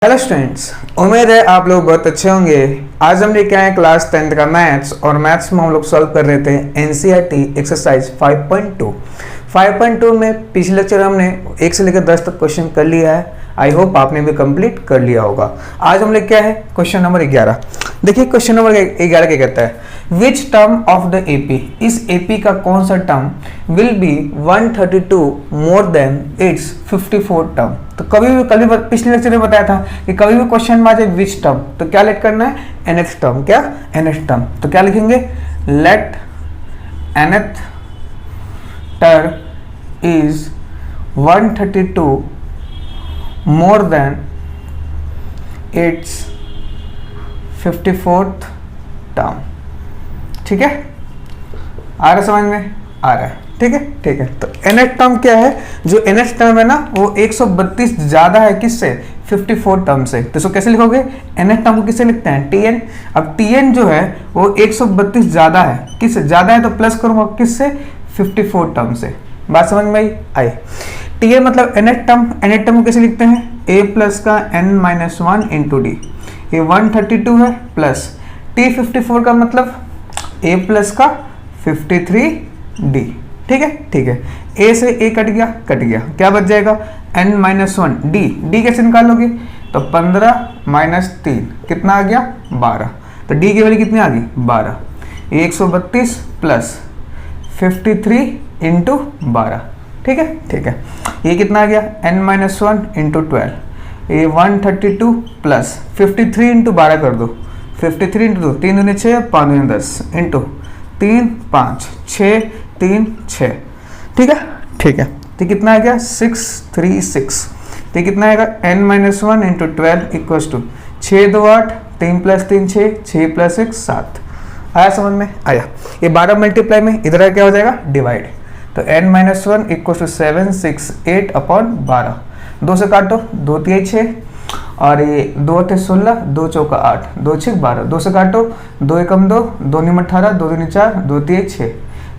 Hello students, उम्मीद है आप लोग बहुत अच्छे होंगे। आज हम लेके आए क्लास 10th का मैथ्स और मैथ्स में हम लोग सॉल्व कर रहे थे एनसीईआरटी एक्सरसाइज 5.2। 5.2 में पिछले लेक्चर हमने 1 से लेकर 10 तक क्वेश्चन कर लिया है। आई होप आपने भी कंप्लीट कर लिया होगा। आज हम लेके क्या है क्वेश्चन नंबर 11। देखिए क्वेश्चन नंबर 11 क्या कहता है, which term of the AP, इस एपी का कौन सा term will be 132 more than it's 54 term. तो कभी पिछले लेक्चर में बताया था कि कभी भी क्वेश्चन में आ जाए विच टर्म तो क्या लेट करना है, nth टर्म। क्या nth टर्म, तो क्या लिखेंगे, let nth term is 132 more than it's 54th term. ठीक है, आ रहा समझ में, आ रहा है। ठीक है ठीक है, तो nth टर्म क्या है, जो nth टर्म है ना वो 132 ज्यादा है किससे, 54 टर्म से। तो इसको कैसे लिखोगे, nth टर्म को किससे लिखते हैं, tn। अब tn जो है वो 132 ज्यादा है, किससे ज्यादा है तो प्लस करूंगा किससे, 54 टर्म से। बात समझ में आई। tn मतलब nth टर्म को कैसे लिखते हैं, a प्लस का n-1 इंटू डी। ये 132 है प्लस t 54 का मतलब a प्लस का 53d। ठीक है ठीक है, a से a कट गया, क्या बच जाएगा, n-1 d कैसे निकालोगे, तो 15 माइनस 3 कितना आ गया, 12। तो d की वैल्यू कितनी आ गई, 12। ये 132 प्लस 53 इंटू 12। ठीक है ठीक है, ये कितना आ गया, n-1 इंटू 12। ये 132 प्लस 53 इंटू 12 कर दो, 53 इंटू 2, 3 दूनी 6, 5 दूनी 10 इंटू 3 5 6 3 6। ठीक है ठीक है, तो कितना आ गया 636। तो कितना आएगा n-1 into 12 equals to 6 2 8, 3 plus 3 6, 6 plus 1 7। आया समझ में, आया। ये 12 मल्टीप्लाई में इधर क्या हो जाएगा, डिवाइड। तो n-1 इक्वल्स टू 768 अपॉन 12। 2 से काटो, 2 3 6 और ये 2 थे 16, 2 चौका 8, 2 6 12। 2 से काटो, 2 एकम 2, 2 निम 18, 2 दूनी 4, 2 3 6,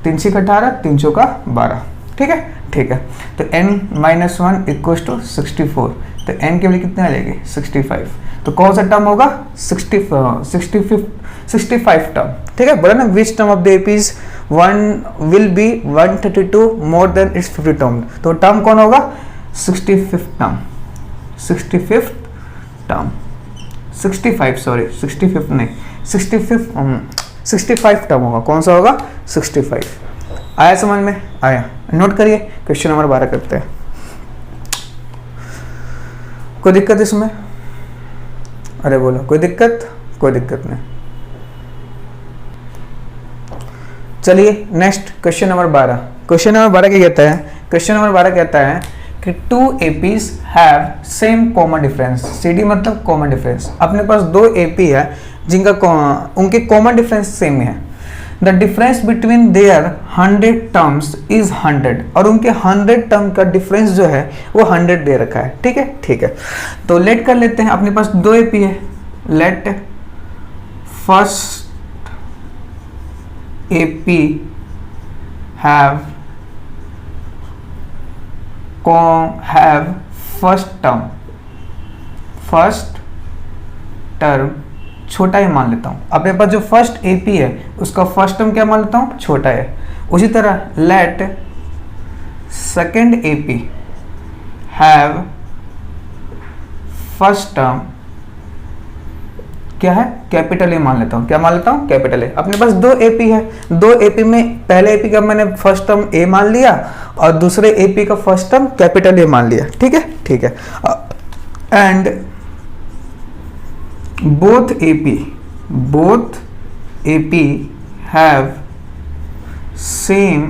3 6 18, 3 चौका 12। ठीक है ठीक है, तो n-1 इक्वल्स टू 64। तो n की वैल्यू कितनी आ जाएगी, 65। तो कौन सा टर्म होगा, 65 टर्म। ठीक है, बोला ना which term of the APs will be 132 more than it's 50 term. तो टर्म कौन होगा, 65th term. 65th term, 65 sorry 65 नहीं 65 टर्म होगा। कौन सा होगा, 65। आया समझ में, आया। नोट करिए, क्वेश्चन नंबर 12 करते हैं। कोई दिक्कत इसमें, अरे बोलो कोई दिक्कत, कोई दिक्कत नहीं। चलिए next question number 12। Question number 12 क्या कहता है, क्वेश्चन नंबर 12 कहता है कि 2 APs have same common difference. CD मतलब कॉमन डिफरेंस। अपने पास 2 एपी है जिनका उनके कॉमन डिफरेंस सेम है। The difference between their 100 terms is 100, और उनके 100 टर्म का डिफरेंस जो है वो 100 दे रखा है। ठीक है ठीक है, तो लेट कर लेते हैं। अपने पास 2 एपी है, let first AP have first term छोटा ही मान लेता हूँ। अपने पास जो फर्स्ट एपी है उसका फर्स्ट टर्म क्या मान लेता हूँ, छोटा है। उसी तरह let second AP have first term क्या है, कैपिटल ए मान लेता हूँ। क्या मान लेता हूँ, कैपिटल ए। अपने पास 2 एपी है, 2 एपी में पहले एपी का मैंने फर्स्ट टर्म ए मान लिया और दूसरे एपी का फर्स्ट टर्म कैपिटल ए मान लिया। ठीक है ठीक है, and both AP have same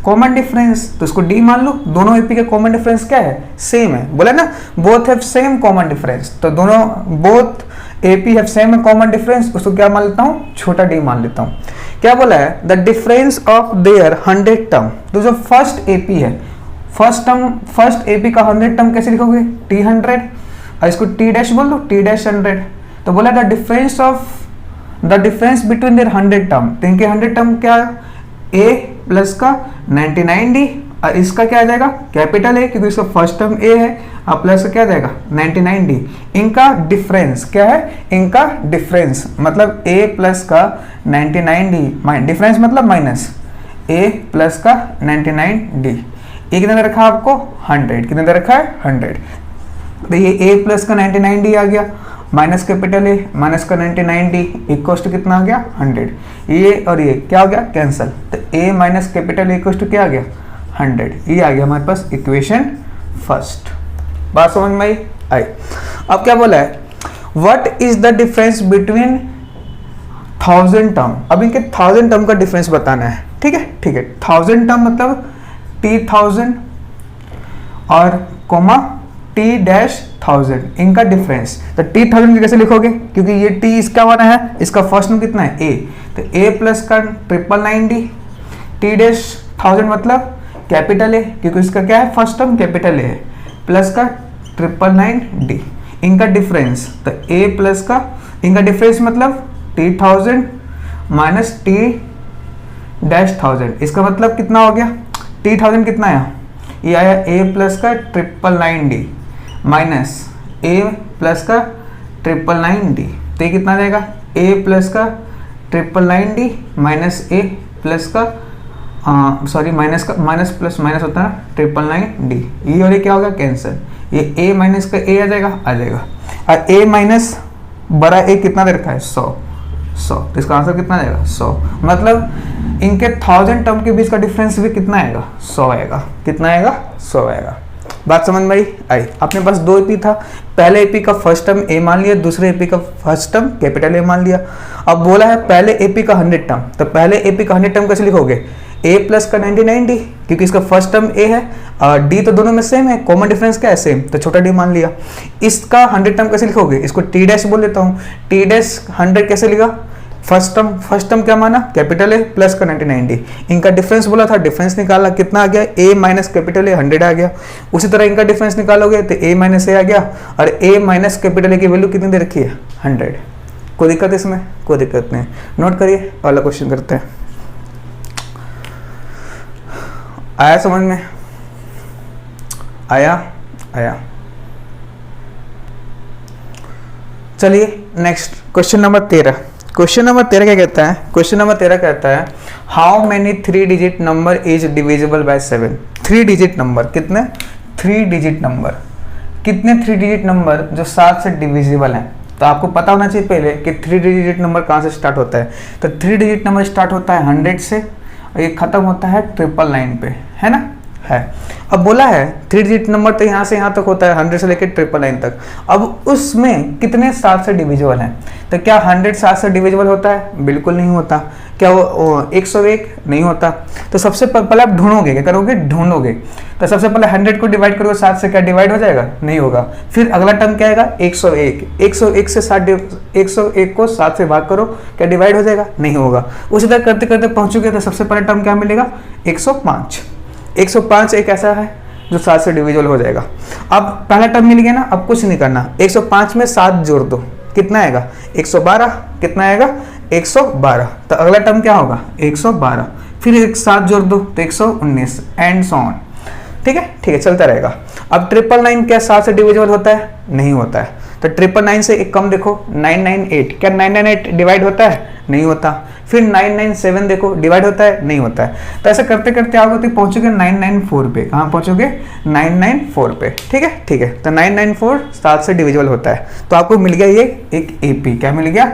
common difference. तो इसको डी मान लो। दोनों एपी का कॉमन डिफरेंस क्या है, सेम है। बोला ना both have same common difference, तो दोनों both AP have same common difference, उसको क्या मान लेता हूँ, छोटा डी मान लेता हूँ। क्या बोला है, the difference of their 100 term. तो जो फर्स्ट एपी है, फर्स्ट एपी का 100 टर्म कैसे लिखोगे, T100, और इसको T डैश बोल दो, T डैश 100। तो बोला the difference between their 100 term. तो इनके 100 टर्म क्या, A प्लस का 99D और इसका क्या आ जाएगा कैपिटल ए, क्योंकि इसका फर्स्ट टर्म ए है, और प्लस का क्या आ जाएगा 99d। इनका डिफरेंस क्या है, इनका डिफरेंस मतलब a प्लस का 99d, डिफरेंस मतलब माइनस a प्लस का 99d। ये कितने दे रखा है आपको 100, कितने दे रखा है 100। तो ये a प्लस का 99d आ गया, माइनस कैपिटल ए माइनस का 99d इक्वल्स टू कितना आ गया 100। ये और ये क्या हो गया कैंसल, तो a minus capital A equals to क्या आ गया 100। ये आ गया हमारे पास इक्वेशन फर्स्ट। बात समझ में आई। अब क्या बोला है, what is the difference between 1000 term. अब इनके 1000 टर्म का डिफरेंस बताना है, ठीक है ठीक है। 1000 टर्म मतलब t1000 और कोमा t-1000, इनका डिफरेंस। तो t1000 कैसे लिखोगे, क्योंकि ये t इसका वाला है, इसका फर्स्ट में कितना है a, तो a प्लस का 999d, t-1000 मतलब कैपिटल ए, क्योंकि इसका क्या है फर्स्ट टर्म कैपिटल ए है, प्लस का 999d। इनका डिफरेंस तो a प्लस का, इनका डिफरेंस मतलब t1000 माइनस t-1000, इसका मतलब कितना हो गया, t1000 कितना आया, ये आया a प्लस का 999d माइनस a प्लस का 999d, तो ये कितना जाएगा a प्लस का 999d माइनस a प्लस का सॉरी माइनस का, माइनस प्लस माइनस होता है 999d। ये और ये क्या होगा कैंसिल, ये a माइनस का a आ जाएगा और a माइनस बड़ा a कितना दे रखा है 100, तो इसका आंसर कितना आएगा 100। मतलब इनके 1000 टर्म के बीच का डिफरेंस भी कितना आएगा 100 आएगा, कितना आएगा 100 आएगा। बात समझ में आई। अपने पास दो एपी था, पहले एपी का फर्स्ट टर्म ए मान लिया, दूसरे एपी का फर्स्ट टर्म कैपिटल ए मान लिया। अब बोला है पहले एपी का 100 टर्म, तो पहले एपी का 100 टर्म कैसे लिखोगे, a प्लस का 99d, क्योंकि इसका फर्स्ट टर्म a है और d तो दोनों में सेम है, कॉमन डिफरेंस क्या है सेम, तो छोटा d मान लिया। इसका 100 टर्म कैसे लिखोगे, इसको t डैश बोल देता हूँ, t डैश 100 कैसे लिखा, फर्स्ट टर्म क्या माना कैपिटल ए प्लस का 99d। इनका डिफरेंस बोला था, डिफरेंस निकाला कितना आ गया, a माइनस कैपिटल ए 100 आ गया। उसी तरह इनका डिफरेंस निकालोगे तो a माइनस ए आ गया, और a माइनस कैपिटल ए की वैल्यू कितनी दे रखी है 100। कोई दिक्कत इसमें, कोई दिक्कत नहीं। नोट करिए, अगला क्वेश्चन करते हैं। आया समझ में, आया। चलिए next question number 13। Question number 13 क्या कहता है, क्वेश्चन नंबर 13 कहता है how many 3 digit number is divisible by 7। 3 digit number कितने, 3 डिजिट नंबर, कितने 3 डिजिट नंबर जो 7 से डिविजिबल हैं। तो आपको पता होना चाहिए पहले कि 3 डिजिट नंबर कहाँ से स्टार्ट होता है। तो 3 डिजिट नंबर स्टार्ट होता है 100 से और ये खत्म होता है 999 पे, है ना, है। अब बोला है 3 डिजिट नंबर तो यहाँ से यहाँ तक होता है, 100 से लेकर 999 तक। अब उसमें कितने 7 से डिविजिबल हैं, तो क्या 100 7 से डिविजिबल होता है, बिल्कुल नहीं होता। क्या वो 101 नहीं होता। तो सबसे पहले आप ढूंढोगे, क्या करोगे, ढूंढोगे। तो सबसे पहले 100 को डिवाइड करोगे 7 से, क्या डिवाइड हो जाएगा, नहीं होगा। फिर अगला टर्म क्या आएगा 101, 101 से 101 को 7 से भाग करो, क्या डिवाइड हो जाएगा, नहीं होगा। उसी तरह करते करते पहुंचोगे तो सबसे पहला टर्म क्या मिलेगा 105। 105 एक ऐसा है जो 7 से डिविजिबल हो जाएगा। अब पहला टर्म मिल गया ना, अब कुछ नहीं करना, 105 में 7 जोड़ दो, कितना आएगा 112, कितना आएगा 112। तो अगला टर्म क्या होगा 112, फिर एक 7 जोड़ दो तो 119 एंड सो ऑन। ठीक है चलता रहेगा। अब 999 क्या 7 से डिविजिबल होता है, नहीं होता है। तो 999 से एक कम देखो 998, क्या 998 डिवाइड होता है, नहीं होता। फिर 997 देखो डिवाइड होता है, नहीं होता है। तो ऐसा करते करते आओगे तो पहुंचोगे 994 पे। कहाँ पहुंचोगे 994 पे। ठीक है तो 994 7 से डिविजिबल होता है। तो आपको मिल गया ये एक एपी, क्या मिल गया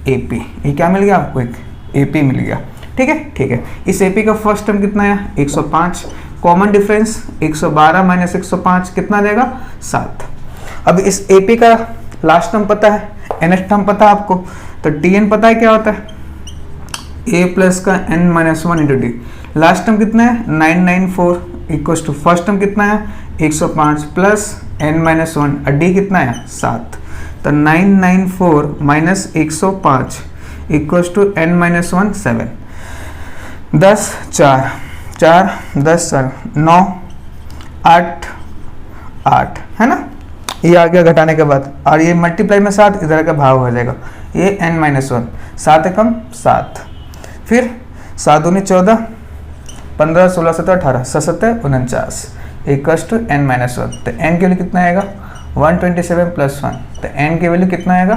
एपी, ये क्या मिल गया आपको एक एपी मिल गया। ठीक है। इस एपी का फर्स्ट टर्म कितना है 105, कॉमन डिफरेंस 112 माइनस 105 कितना देगा 7। अब इस एपी का लास्ट टर्म पता है, एनएच टर्म पता है आपको, तो टीएन पता है क्या होता है, ए प्लस का N minus 1 into D. Last term कितना है 994 इक्वल्स टू फर्स्ट टर्म कितना है 105 प्लस एन माइनस 1 और डी कितना है 7। तो 994 minus 105 equals to N minus 1 7। 10 4 10 9 8 8 है ना, ये आ गया घटाने के बाद, और ये मल्टीप्लाई में 7 इधर का भाग हो जाएगा, ये n माइनस 1, 7 कम 7, फिर 7 दूनी 14 15 16 17 18 7 49 इक्वल्स टू n माइनस 1। तो n की वैल्यू कितना आएगा 127 प्लस 1, तो n की वैल्यू कितना आएगा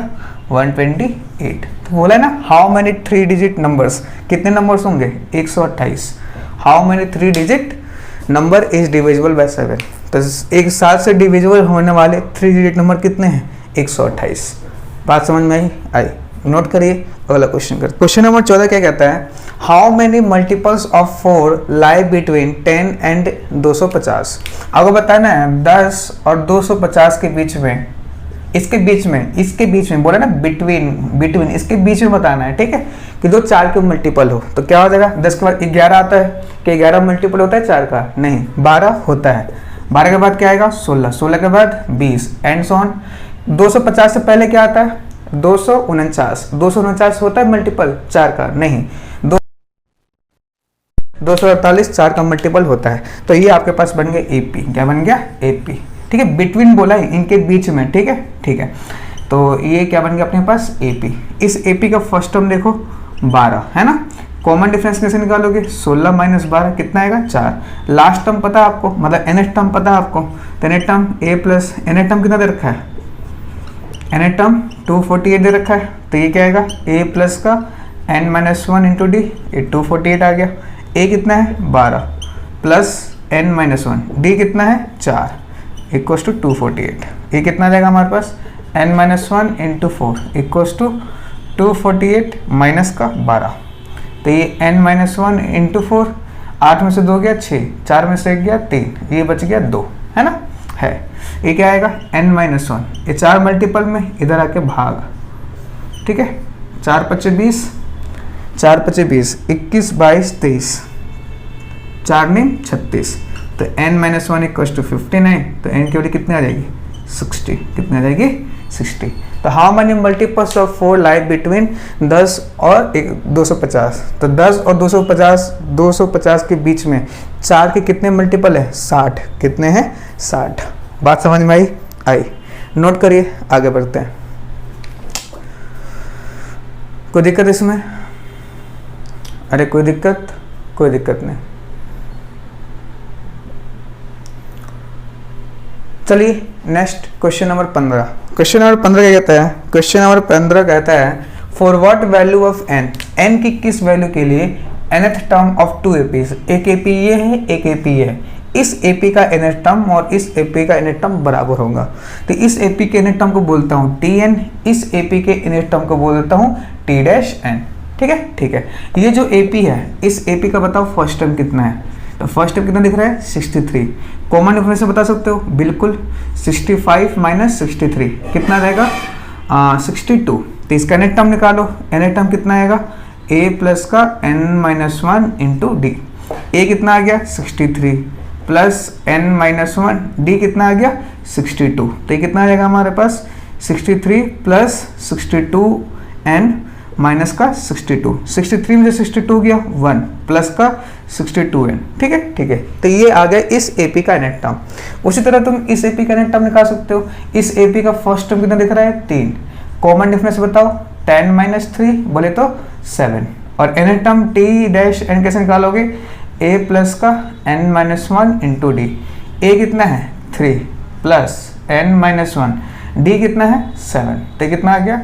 128। तो बोला है ना हाउ मैनी 3 डिजिट नंबर्स, कितने नंबर्स होंगे 128। How many 3 digit number is divisible by 7। तो एक साथ से डिविजिबल होने वाले 3 डिजिट नंबर कितने हैं 128। बात समझ में आई? नोट करिए, अगला क्वेश्चन करते। क्वेश्चन नंबर 14 क्या कहता है, how many multiples of 4 lie between 10 and 250। आपको बताना है 10 और 250 के बीच में, इसके बीच में बोला ना बिटवीन इसके बीच में बताना है, ठीक है, कि दो 4 के मल्टीपल हो। तो क्या हो जाएगा 10 के बाद 11 आता है, कि 11 मल्टीपल होता है 4 का, नहीं 12 होता है। 12 के बाद क्या आएगा 16, 16 के बाद 20 एंड सो ऑन। 250 से पहले क्या आता है 249, 249 होता है मल्टीपल 4 का, नहीं 248 4 का मल्टीपल होता है। तो ये आपके पास बन गया एपी। क्या बन गया एपी, ठीक है, बिटवीन बोला है इनके बीच में, ठीक है, ठीक है। तो ये क्या बन गया अपने पास एपी। इस एपी का फर्स्ट टर्म देखो 12 है ना, कॉमन डिफरेंस कैसे निकालोगे 16 माइनस 12 कितना आएगा 4। लास्ट टर्म पता है आपको, मतलब nth टर्म पता है आपको, तो nth term a plus nth term कितना दे रखा है, nth टर्म 248 दे रखा है। तो ये क्या आएगा a प्लस का n माइनस 1 इंटू डी, ये 248 आ गया। a कितना है 12 प्लस n माइनस 1, d कितना है 4 इक्वल्स टू 248। ये कितना आ जाएगा हमारे पास n minus 1 into 4 equals to 248 minus का 12। तो ये n माइनस 1 इंटू 4, 8 में से 2 गया 6, 4 में से 1 गया 3, ये बच गया 2, है ना, है। ये क्या आएगा n माइनस 1, ये 4 मल्टीपल में इधर आके भाग, ठीक है, 4 पच्चे 20, 4 पच्चे 20, 21 22 23, 4 ने 36। तो n माइनस 1 इक्वल्स टू 59। तो n की वैल्यू कितनी आ जाएगी 60, कितनी आ जाएगी 60। तो how many multiples of 4 lie between 10 और 250। तो 10 और 250 के बीच में 4 के कितने मल्टीपल है 60, कितने हैं 60। बात समझ में आई? नोट करिए, आगे बढ़ते हैं। कोई दिक्कत इसमें? अरे कोई दिक्कत नहीं। चलिए next question number 15। Question number 15 क्या कहता है, क्वेश्चन नंबर 15 कहता है for what value of n की किस वैल्यू के लिए nth टर्म ऑफ 2 एपीज, एक एपी ये है एक एपी ये है, इस एपी का nth टर्म और इस एपी का nth टर्म बराबर होगा। तो इस एपी के nth टर्म को बोलता हूँ tn, इस एपी के nth टर्म को बोल देता हूँ t-n, ठीक है, ठीक है। ये जो एपी है इस एपी का बताओ फर्स्ट टर्म कितना है, तो फर्स्ट टर्म कितना दिख रहा है 63। कॉमन डिफरेंस से बता सकते हो बिल्कुल, 65 माइनस 63 कितना रहेगा 62। तो इसका nth टर्म निकालो, nth टर्म कितना आएगा a प्लस का n minus 1 into D. a कितना आ गया 63 प्लस n माइनस 1, डी कितना आ गया 62। तो ये कितना आ जाएगा हमारे पास 63 प्लस 62 n माइनस का 62, 63 में से 62 गया 1 प्लस का 62n, ठीक है, ठीक है। तो ये आ गया इस एपी का nth टर्म। उसी तरह तुम इस एपी का nth टर्म निकाल सकते हो। इस एपी का फर्स्ट टर्म कितना दिख रहा है 3, कॉमन डिफरेंस बताओ 10 माइनस 3 बोले तो 7, और nth टर्म t-n कैसे निकालोगे a प्लस का n minus 1 into D. a कितना है 3 प्लस n माइनस 1, d कितना है 7। तो कितना आ गया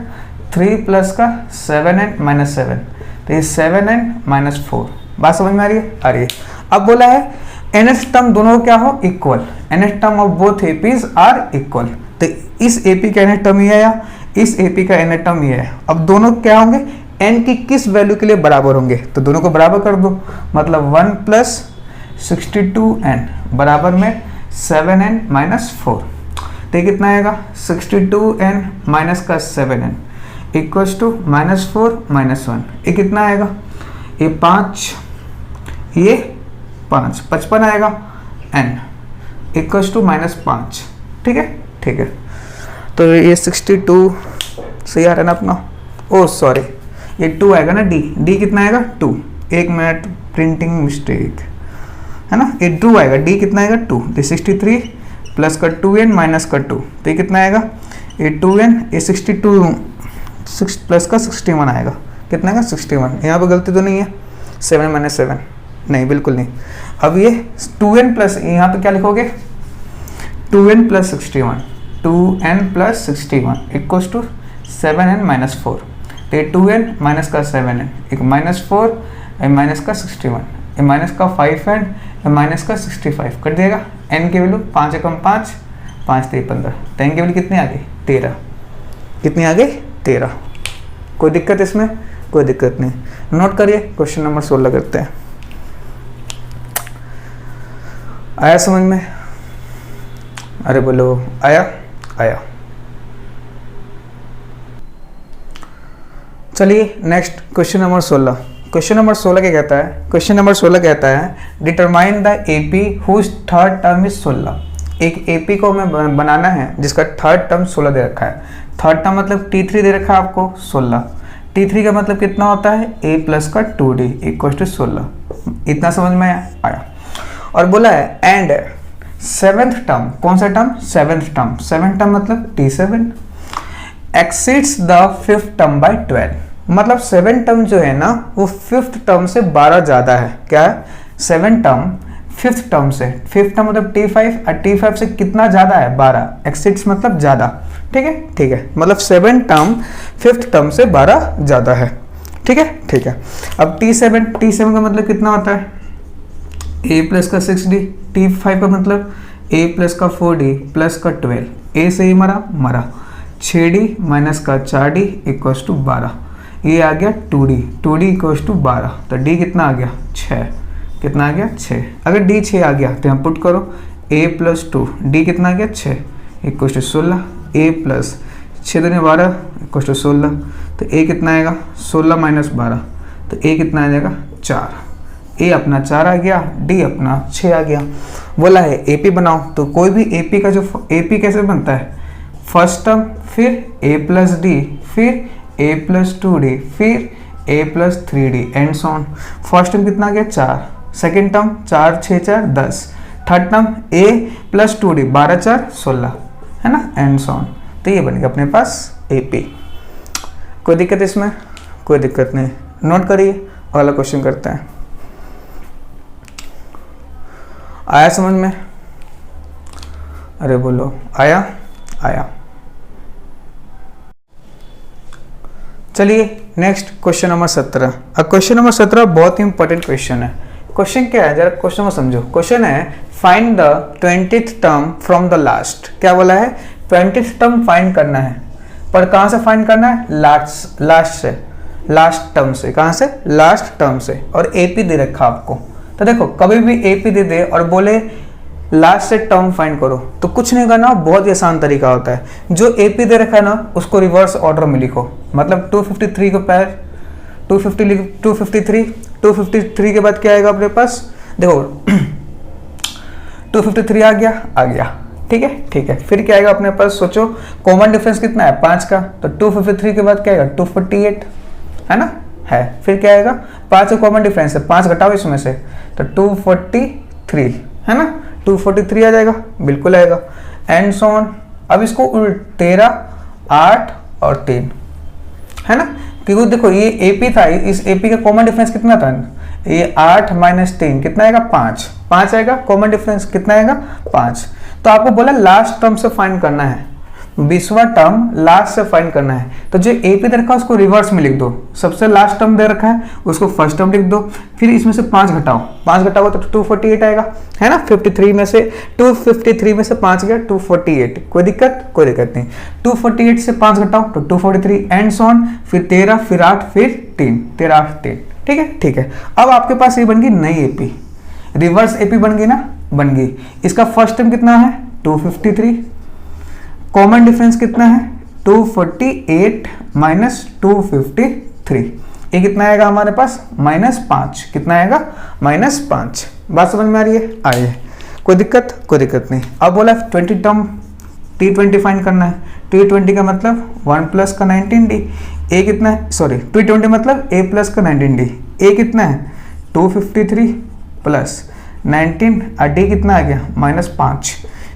3 प्लस का 7n माइनस 7, तो ये 7n माइनस 4। बात समझ में आ रही है? आ रही है। अब बोला है nth टर्म दोनों क्या हो equal, nth term of both APs are equal. तो इस एपी का nth टर्म ये है या इस एपी का nth टर्म ये है। अब दोनों क्या होंगे n की किस वैल्यू के लिए बराबर होंगे, तो दोनों को बराबर कर दो, मतलब 1 प्लस 62n बराबर में 7n माइनस 4। तो ये कितना आएगा 62n माइनस का 7n equals to minus 4 minus 1। ये कितना आएगा ये 5, ये 5 55 आएगा n इक्वल्स टू माइनस 5, ठीक है, ठीक है। तो ये 62 सही आ रहा है ना अपना, ओ सॉरी ये 2 आएगा ना, d कितना आएगा 2, 1 मिनट प्रिंटिंग मिस्टेक है ना, ये 2 आएगा, d कितना आएगा 2, तो 63 प्लस का 2n माइनस का 2, तो ये कितना आएगा ये 2n, ये 62 6 प्लस का 61 आएगा, कितना आएगा 61। यहाँ पर गलती तो नहीं है, 7 माइनस 7 नहीं बिल्कुल नहीं। अब ये 2n प्लस, यहाँ पे क्या लिखोगे 2n plus 61, 2n plus 61 equals to 7n minus 4। तो ये 2n माइनस का 7n, एक माइनस 4, माइनस का 61, माइनस का 5n, माइनस का 65 कर दिएगा। n की वैल्यू 5 एकम 5, 5 3 15, तो n की वैल्यू कितनी आ गई 13। कितनी आ गई 13। कोई दिक्कत इसमें? कोई दिक्कत नहीं। नोट करिए, क्वेश्चन नंबर 16 करते हैं। आया समझ में? अरे बोलो आया? आया। चलिए next question number 16। Question number 16 क्या कहता है? क्वेश्चन नंबर 16 कहता है determine the AP whose third term is 16। एक एपी को हमें बनाना है जिसका थर्ड टर्म 16 दे रखा है। थर्ड टर्म मतलब T3 दे रखा है आपको 16। T3 का मतलब कितना होता है a प्लस का 2d इक्वल टू 16। इतना समझ में आया? और बोला है एंड सेवेंथ टर्म, कौन सा term? Seventh term. Seventh term मतलब T7 exceeds the fifth term by 12। मतलब सेवन टर्म जो है ना वो फिफ्थ टर्म से 12 ज़्यादा है। क्या है? सेवन टर्म फिफ्थ टर्म से, फिफ्थ टर्म मतलब T5 और T5 से कितना ज़्यादा है? 12। एक्सीड्स मतलब ज़्यादा। ठीक है, ठीक है, मतलब सेवन टर्म फिफ्थ टर्म से 12 ज़्यादा है। ठीक है, ठीक है। अब T7 का मतलब कितना होता है? a प्लस का 6d। T5 का मतलब a प्लस का 4d प्लस का 12। a से ही मरा 6d माइनस का 4d इक्वल्स टू 12। ये आ गया 2d इक्वल्स टू 12। तो d कितना आ गया? 6। कितना आ गया? 6। अगर d 6 आ गया तो यहाँ पुट करो a प्लस 2, d कितना आ गया? 6 इक्वल्स टू 16। a प्लस 6 दूनी 12 इक्वल्स टू 16। तो a कितना आएगा? 16 माइनस 12, तो a कितना आ जाएगा? 4। a अपना 4 आ गया, d अपना 6 आ गया। बोला है AP बनाओ, तो कोई भी AP का जो AP कैसे बनता है? फर्स्ट टर्म, फिर a प्लस डी, फिर a प्लस 2d, फिर a plus 3d and so on. First term कितना आ गया? 4। Second term 4 6 4 10। Third term a plus 2d 12 4 16, है ना, एंड सो ऑन। तो ये बन गया अपने पास AP। कोई दिक्कत इसमें? कोई दिक्कत नहीं। नोट करिए, अगला क्वेश्चन करते हैं। आया समझ में? अरे बोलो आया? आया। चलिए नेक्स्ट क्वेश्चन नंबर 17। अब क्वेश्चन नंबर 17 बहुत ही इंपॉर्टेंट क्वेश्चन है। क्वेश्चन क्या है जरा क्वेश्चन को समझो। क्वेश्चन है find the 20th term from the last. क्या बोला है? 20th टर्म फाइंड करना है, पर कहाँ से फाइंड करना है? लास्ट से, लास्ट टर्म से। कहाँ से? लास्ट टर्म से। और AP दे रखा आपको। तो देखो कभी भी AP दे दे और बोले लास्ट से टर्म फाइंड करो तो कुछ नहीं करना, बहुत ही आसान तरीका होता है। जो AP दे रखा है ना उसको रिवर्स ऑर्डर में लिखो। मतलब 253 को पहले 253 के बाद क्या आएगा अपने पास? देखो 253 आ गया। ठीक है, ठीक है। फिर क्या आएगा अपने पास? सोचो कॉमन डिफरेंस कितना है? 5 का। तो 253 के बाद क्या आएगा? 248, है ना, है। फिर क्या आएगा? 5 का कॉमन डिफरेंस है, 5 घटाओ इसमें से, तो 243, है ना, 243 आ जाएगा, बिल्कुल आएगा, एंड सो ऑन। अब इसको उल्ट 13 8 और 3, है ना, क्योंकि देखो ये AP था, इस AP का कॉमन डिफरेंस कितना था? ये 8 माइनस 3 कितना आएगा? 5 आएगा। कॉमन डिफरेंस कितना आएगा? 5। तो आपको बोला लास्ट टर्म से फाइंड करना है, 20वां टर्म लास्ट से फाइंड करना है। तो जो AP दे रखा है उसको रिवर्स में लिख दो। सबसे लास्ट टर्म दे रखा है उसको फर्स्ट टर्म लिख दो, फिर इसमें से 5 घटाओ, 5 घटाओ तो 248 आएगा, है ना। 253 में से 5 गया 248। कोई दिक्कत? कोई दिक्कत नहीं। 248 से 5 घटाओ तो 243 एंड सो ऑन। फिर 13, फिर 8, फिर 3, 13 8 3। ठीक है, ठीक है। अब आपके पास ये बन गई नई AP, रिवर्स AP बन गई ना, बन गई। इसका फर्स्ट टर्म कितना है? 253। कॉमन डिफरेंस कितना है? 248 माइनस 253। ये कितना आएगा हमारे पास? -5। कितना आएगा? -5। बात समझ में आ रही है? आ रही है। कोई दिक्कत? कोई दिक्कत नहीं। अब बोला 20 टर्म T20 फाइंड करना है। T20 का मतलब 1 प्लस का 19D। A कितना है? सॉरी, T20 मतलब A प्लस का 19D। A कितना है? 253 प्लस 19 और D कितना आ गया? -5।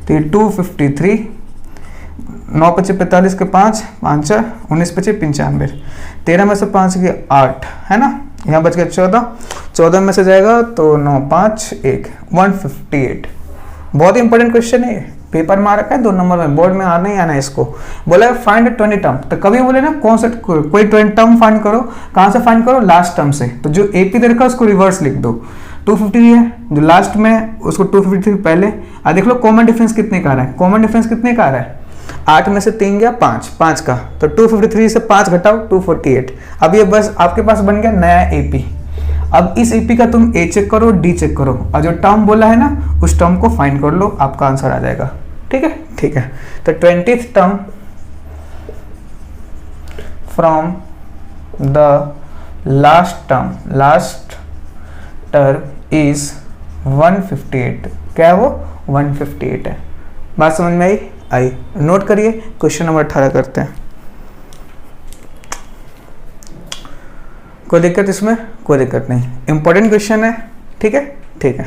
तो ये 253, 9 × 5 = 45 के 5 5 19 × 5 = 95, 13 में से 5 गया 8, है ना, यहाँ बच गया 14, 14 में से जाएगा तो 9 5 1 158। बहुत इंपॉर्टेंट क्वेश्चन है, पेपर में आ रखा है 2 नंबर में, बोर्ड में आना ही आना है इसको। बोला फाइंड 20 टर्म, तो कभी बोले ना कौन सा कोई 20 टर्म फाइंड करो, कहाँ से फाइंड करो, लास्ट टर्म से। तो जो एपी दे रखा है उसको रिवर्स लिख दो, 250 है जो लास्ट में उसको 253 पहले। देख लो कॉमन डिफरेंस कितने का आ रहा है, कॉमन डिफरेंस कितने का आ रहा है, 8 में से 3 गया 5, 5 का, तो 253 से 5 घटाओ 248। अब ये बस आपके पास बन गया नया एपी। अब इस एपी का तुम ए चेक करो, डी चेक करो, और जो टर्म बोला है ना उस टर्म को फाइंड कर लो, आपका आंसर आ जाएगा। ठीक है, ठीक है। तो 20th term from the last term is 158। क्या है वो, 158 है। बात समझ में आई? नोट करिए, क्वेश्चन नंबर 18 करते हैं। कोई दिक्कत इसमें? कोई दिक्कत नहीं, इंपॉर्टेंट क्वेश्चन है। ठीक है, ठीक है।